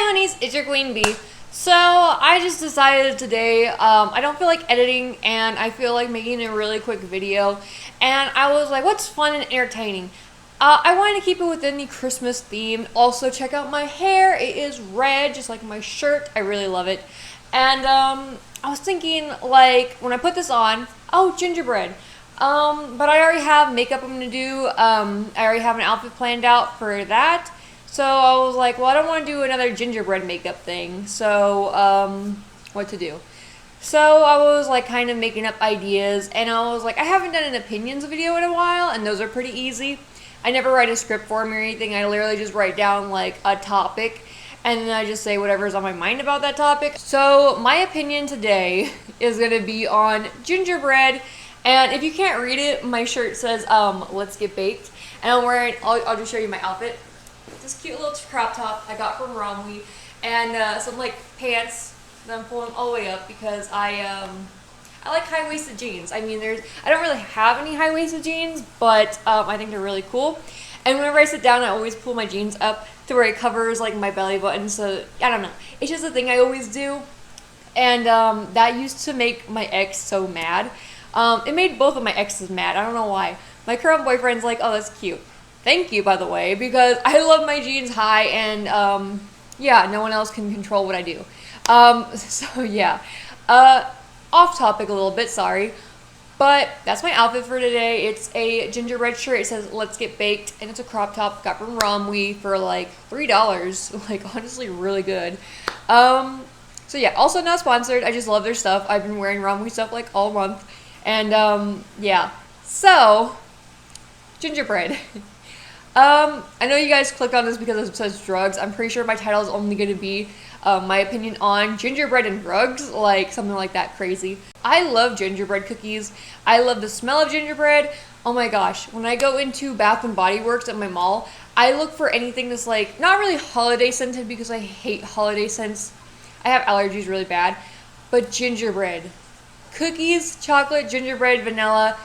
Hi honeys, it's your queen bee. So I just decided today, I don't feel like editing and I feel like making a really quick video, and I was like, what's fun and entertaining? I wanted to keep it within the Christmas theme. Also, check out my hair. It is red, just like my shirt. I really love it. And I was thinking, like, when I put this on, oh, gingerbread. But I already have makeup I'm going to do. I already have an outfit planned out for that. So I was like, well, I don't want to do another gingerbread makeup thing. So, what to do? So I was like kind of making up ideas, and I was like, I haven't done an opinions video in a while, and those are pretty easy. I never write a script for them or anything. I literally just write down like a topic, and then I just say whatever's on my mind about that topic. So my opinion today is going to be on gingerbread. And if you can't read it, my shirt says, let's get baked. And I'm wearing, I'll just show you my outfit. This cute little crop top I got from Romwe, and some like pants that I'm pulling all the way up because I like high-waisted jeans. I mean, I don't really have any high-waisted jeans, but I think they're really cool. And whenever I sit down, I always pull my jeans up to where it covers like my belly button. So I don't know, it's just a thing I always do, and that used to make my ex so mad. It made both of my exes mad. I don't know why. My current boyfriend's like, oh, that's cute. Thank you, by the way, because I love my jeans high, and yeah, no one else can control what I do. So yeah, off topic a little bit, sorry, but that's my outfit for today. It's a gingerbread shirt. It says "Let's Get Baked," and it's a crop top. Got from Romwe for like $3. Like, honestly, really good. So yeah, also not sponsored. I just love their stuff. I've been wearing Romwe stuff like all month, and yeah. So gingerbread. I know you guys clicked on this because it says drugs. I'm pretty sure my title is only going to be my opinion on gingerbread and drugs, like something like that crazy. I love gingerbread cookies. I love the smell of gingerbread. Oh my gosh, when I go into Bath and Body Works at my mall, I look for anything that's like not really holiday scented because I hate holiday scents. I have allergies really bad, but gingerbread. Cookies, chocolate, gingerbread, vanilla.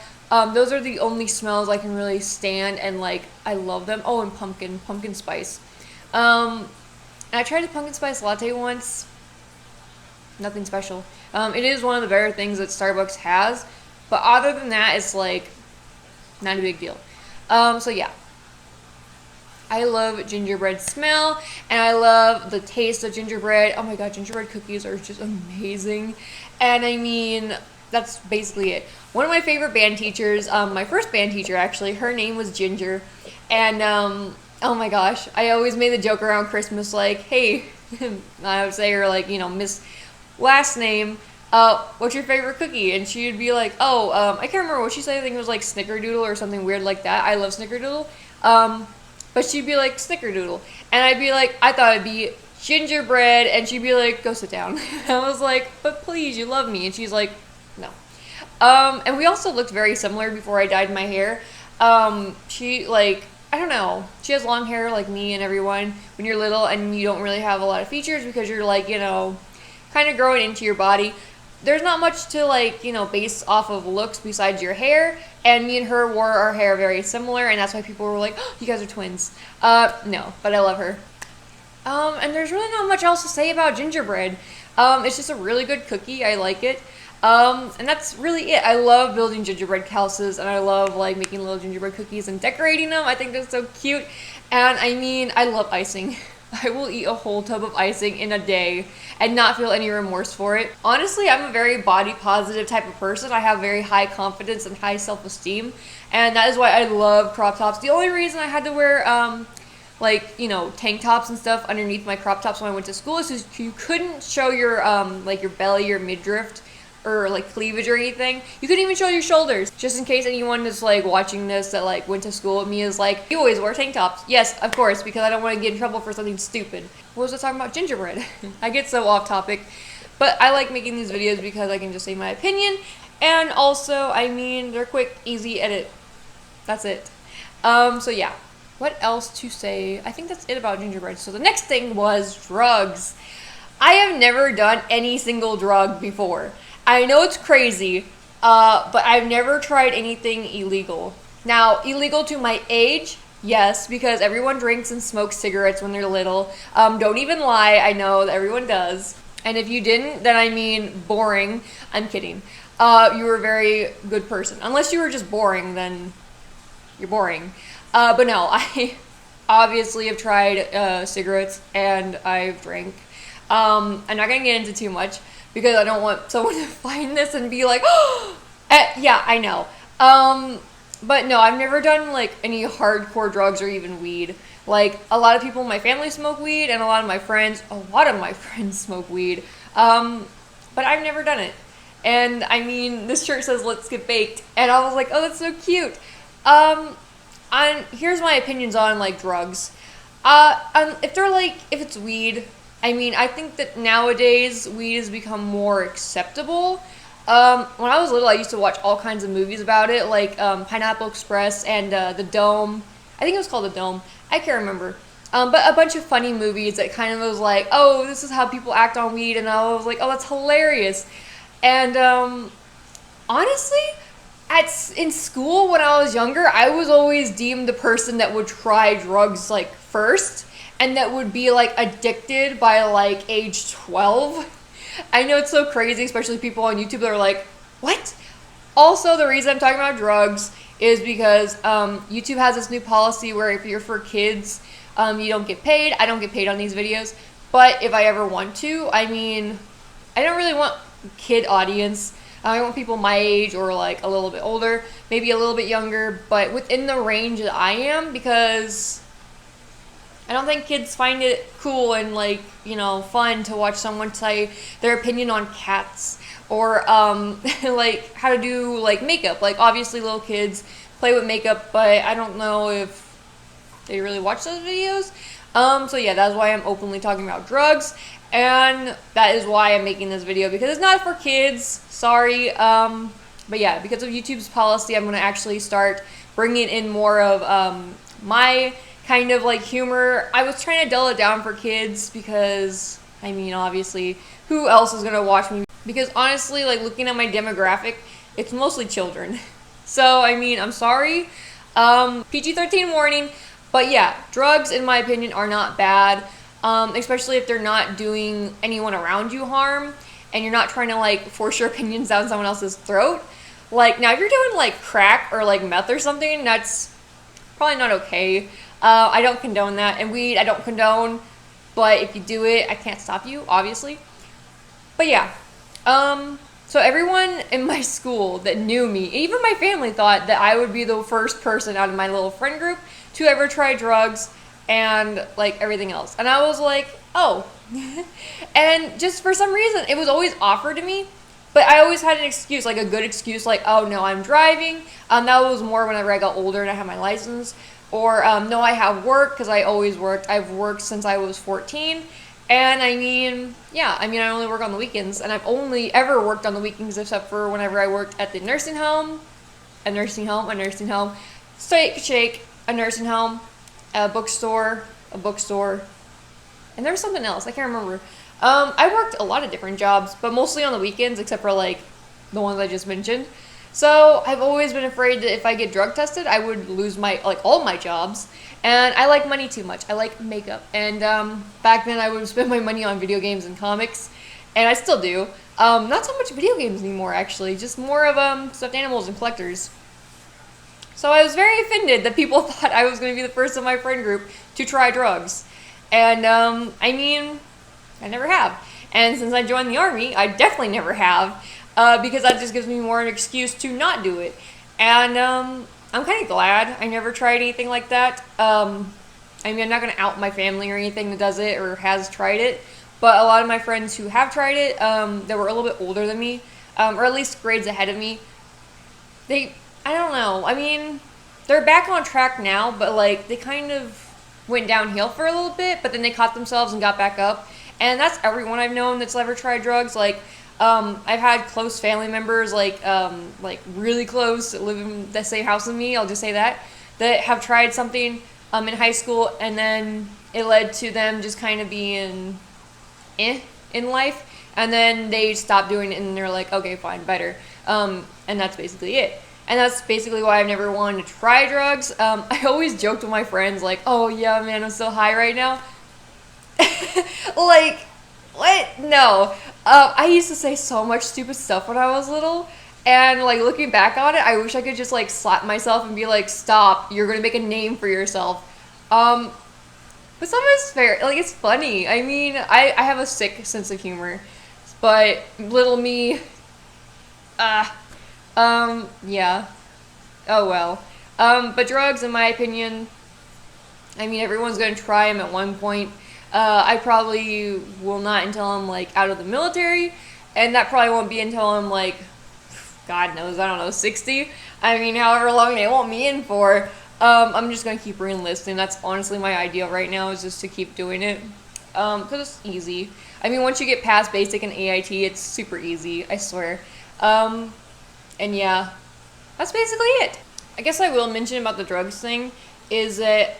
Those are the only smells I can really stand, and like I love them. Oh, and pumpkin spice. And I tried a pumpkin spice latte once. Nothing special. It is one of the better things that Starbucks has, but other than that, it's like not a big deal. So yeah, I love gingerbread smell, and I love the taste of gingerbread. Oh my god, gingerbread cookies are just amazing. And I mean, that's basically it. One of my favorite band teachers, my first band teacher actually, her name was Ginger. And oh my gosh, I always made the joke around Christmas like, hey, I would say her like, you know, Miss last name, what's your favorite cookie? And she would be like, oh, I can't remember what she said. I think it was like Snickerdoodle or something weird like that. I love Snickerdoodle. But she'd be like Snickerdoodle. And I'd be like, I thought it'd be gingerbread. And she'd be like, go sit down. I was like, but please, you love me. And she's like, no. And we also looked very similar before I dyed my hair. She, like, I don't know, she has long hair like me and everyone when you're little and you don't really have a lot of features because you're like, you know, kind of growing into your body. There's not much to like, you know, base off of looks besides your hair, and me and her wore our hair very similar, and that's why people were like, oh, you guys are twins. No, but I love her. And there's really not much else to say about gingerbread. It's just a really good cookie. I like it. And that's really it. I love building gingerbread houses, and I love like making little gingerbread cookies and decorating them. I think they're so cute. And I mean, I love icing. I will eat a whole tub of icing in a day and not feel any remorse for it. Honestly, I'm a very body positive type of person. I have very high confidence and high self-esteem, and that is why I love crop tops. The only reason I had to wear like, you know, tank tops and stuff underneath my crop tops when I went to school is because you couldn't show your like your belly, your midriff, or like cleavage or anything. You couldn't even show your shoulders. Just in case anyone is like watching this that like went to school with me is like, you always wear tank tops. Yes, of course, because I don't want to get in trouble for something stupid. What was I talking about? Gingerbread. I get so off topic, but I like making these videos because I can just say my opinion, and also, I mean, they're quick, easy edit. That's it. So yeah, what else to say? I think that's it about gingerbread. So the next thing was drugs. I have never done any single drug before. I know it's crazy, but I've never tried anything illegal. Now, illegal to my age, Yes, because everyone drinks and smokes cigarettes when they're little. Don't even lie. I know that everyone does. And if you didn't, then I mean boring. I'm kidding. You were a very good person. Unless you were just boring, then you're boring. But no, I obviously have tried cigarettes and I've drank. I'm not gonna get into too much because I don't want someone to find this and be like, oh, yeah, I know. But no, I've never done like any hardcore drugs or even weed. Like a lot of people in my family smoke weed, and a lot of my friends smoke weed. But I've never done it. And I mean, this shirt says "Let's get baked," and I was like, oh, that's so cute. Here's my opinions on like drugs. If it's weed, I mean, I think that nowadays weed has become more acceptable. When I was little, I used to watch all kinds of movies about it, like Pineapple Express and The Dome. I think it was called The Dome. I can't remember. But a bunch of funny movies that kind of was like, oh, this is how people act on weed, and I was like, oh, that's hilarious. And honestly, in school when I was younger, I was always deemed the person that would try drugs like first, and that would be like addicted by like age 12. I know it's so crazy, especially people on YouTube that are like, what? Also, the reason I'm talking about drugs is because YouTube has this new policy where if you're for kids, you don't get paid. I don't get paid on these videos. But if I ever want to, I mean, I don't really want kid audience. I want people my age or like a little bit older, maybe a little bit younger, but within the range that I am, because I don't think kids find it cool and like, you know, fun to watch someone say their opinion on cats or like how to do like makeup. Like obviously little kids play with makeup, but I don't know if they really watch those videos. So yeah, that's why I'm openly talking about drugs, and that is why I'm making this video, because it's not for kids. Sorry. But yeah, because of YouTube's policy, I'm going to actually start bringing in more of my kind of like humor. I was trying to dull it down for kids because, I mean, obviously, who else is going to watch me? Because honestly, like looking at my demographic, it's mostly children. So, I mean, I'm sorry. PG-13 warning. But yeah, drugs, in my opinion, are not bad. Especially if they're not doing anyone around you harm and you're not trying to like force your opinions down someone else's throat. Like, now if you're doing like crack or like meth or something, that's probably not okay. I don't condone that. And weed, I don't condone. But if you do it, I can't stop you, obviously. But yeah. So everyone in my school that knew me, even my family, thought that I would be the first person out of my little friend group to ever try drugs and like everything else. And I was like, oh. And just for some reason, it was always offered to me. But I always had an excuse, like a good excuse, like, oh, no, I'm driving. That was more whenever I got older and I had my license. Or, no, I have work, because I always worked. I've worked since I was 14. And, I mean, yeah, I mean, I only work on the weekends. And I've only ever worked on the weekends except for whenever I worked at the nursing home. A nursing home. Shake, a nursing home. A bookstore. And there was something else. I can't remember. I worked a lot of different jobs, but mostly on the weekends, except for, like, the ones I just mentioned. So I've always been afraid that if I get drug tested, I would lose all my jobs. And I like money too much. I like makeup. And back then I would spend my money on video games and comics. And I still do. Not so much video games anymore, actually. Just more of stuffed animals and collectors. So I was very offended that people thought I was going to be the first in my friend group to try drugs. And, I mean, I never have. And since I joined the Army, I definitely never have. Because that just gives me more an excuse to not do it. And I'm kind of glad I never tried anything like that. I mean, I'm not going to out my family or anything that does it or has tried it. But a lot of my friends who have tried it, that were a little bit older than me, or at least grades ahead of me, I don't know. I mean, they're back on track now, but like they kind of went downhill for a little bit, but then they caught themselves and got back up. And that's everyone I've known that's ever tried drugs. Like, I've had close family members, like really close, that live in the same house as me, I'll just say that have tried something in high school, and then it led to them just kind of being in life, and then they stopped doing it, and they're like, okay, fine, better. And that's basically it. and that's basically why I've never wanted to try drugs. I always joked with my friends like, oh yeah man, I'm so high right now. Like, what? No. I used to say so much stupid stuff when I was little, and like looking back on it, I wish I could just like slap myself and be like, stop, you're gonna make a name for yourself. But some of it's fair, like it's funny. I mean, I have a sick sense of humor, but little me, yeah. Oh well. But drugs, in my opinion, I mean, everyone's gonna try them at one point. I probably will not until I'm like out of the military, and that probably won't be until I'm like, God knows, I don't know, 60. I mean, however long they want me in for. I'm just gonna keep re-enlisting. That's honestly my ideal right now, is just to keep doing it, because it's easy. I mean, once you get past basic and AIT, it's super easy, I swear. And yeah, that's basically it. I guess I will mention about the drugs thing is that,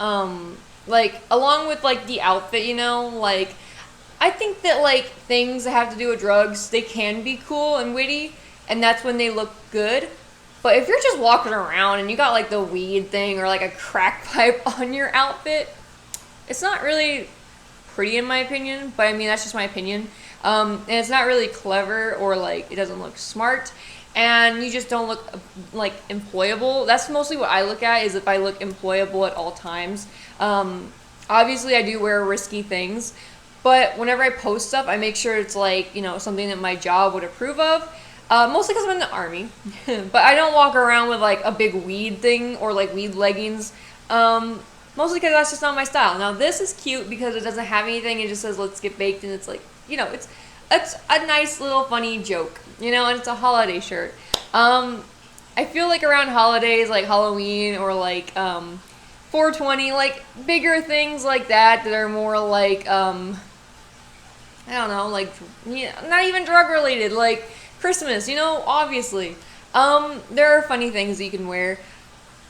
like, along with, like, the outfit, you know, like, I think that, like, things that have to do with drugs, they can be cool and witty, and that's when they look good. But if you're just walking around and you got, like, the weed thing or, like, a crack pipe on your outfit, it's not really pretty in my opinion, but I mean, that's just my opinion. And it's not really clever, or, like, it doesn't look smart, and you just don't look, like, employable. That's mostly what I look at, is if I look employable at all times. Obviously, I do wear risky things, but whenever I post stuff, I make sure it's, like, you know, something that my job would approve of. Mostly because I'm in the Army. But I don't walk around with, like, a big weed thing or, like, weed leggings. Mostly because that's just not my style. Now, this is cute because it doesn't have anything. It just says, let's get baked, and it's, like, you know, it's a nice little funny joke, you know, and it's a holiday shirt. I feel like around holidays, like Halloween or, like, 420, like, bigger things like that that are more, like, I don't know, like, not even drug-related, like Christmas, you know, obviously. There are funny things that you can wear.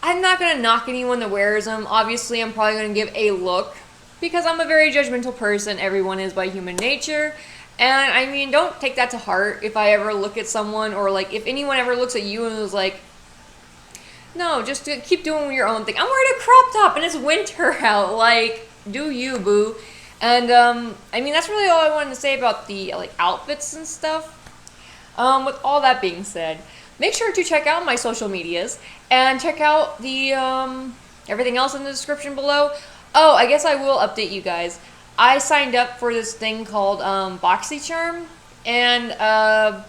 I'm not going to knock anyone that wears them. Obviously, I'm probably going to give a look, because I'm a very judgmental person. Everyone is by human nature. And, I mean, don't take that to heart if I ever look at someone, or, like, if anyone ever looks at you and is like, no, just keep doing your own thing. I'm wearing a crop top and it's winter out. Like, do you, boo. And, I mean, that's really all I wanted to say about the, like, outfits and stuff. With all that being said, make sure to check out my social medias and check out the, everything else in the description below. Oh, I guess I will update you guys. I signed up for this thing called, BoxyCharm, and, I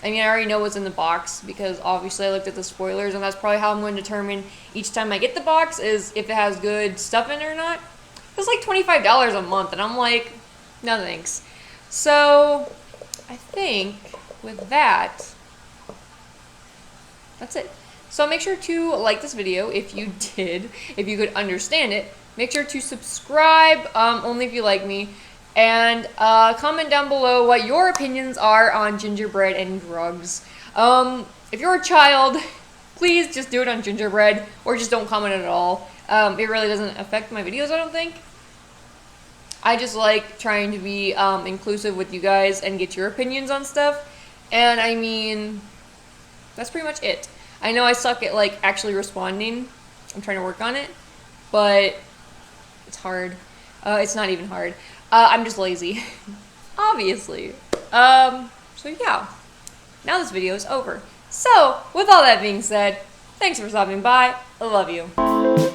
mean, I already know what's in the box, because obviously I looked at the spoilers, and that's probably how I'm going to determine each time I get the box, is if it has good stuff in it or not. It's like $25 a month, and I'm like, no thanks. So, I think with that, that's it. So make sure to like this video if you did, if you could understand it. Make sure to subscribe, only if you like me. And comment down below what your opinions are on gingerbread and drugs. If you're a child, please just do it on gingerbread, or just don't comment at all. It really doesn't affect my videos, I don't think. I just like trying to be inclusive with you guys and get your opinions on stuff. And I mean, that's pretty much it. I know I suck at, like, actually responding. I'm trying to work on it, but it's hard. It's not even hard. I'm just lazy, obviously. So yeah, now this video is over. So, with all that being said, thanks for stopping by. I love you.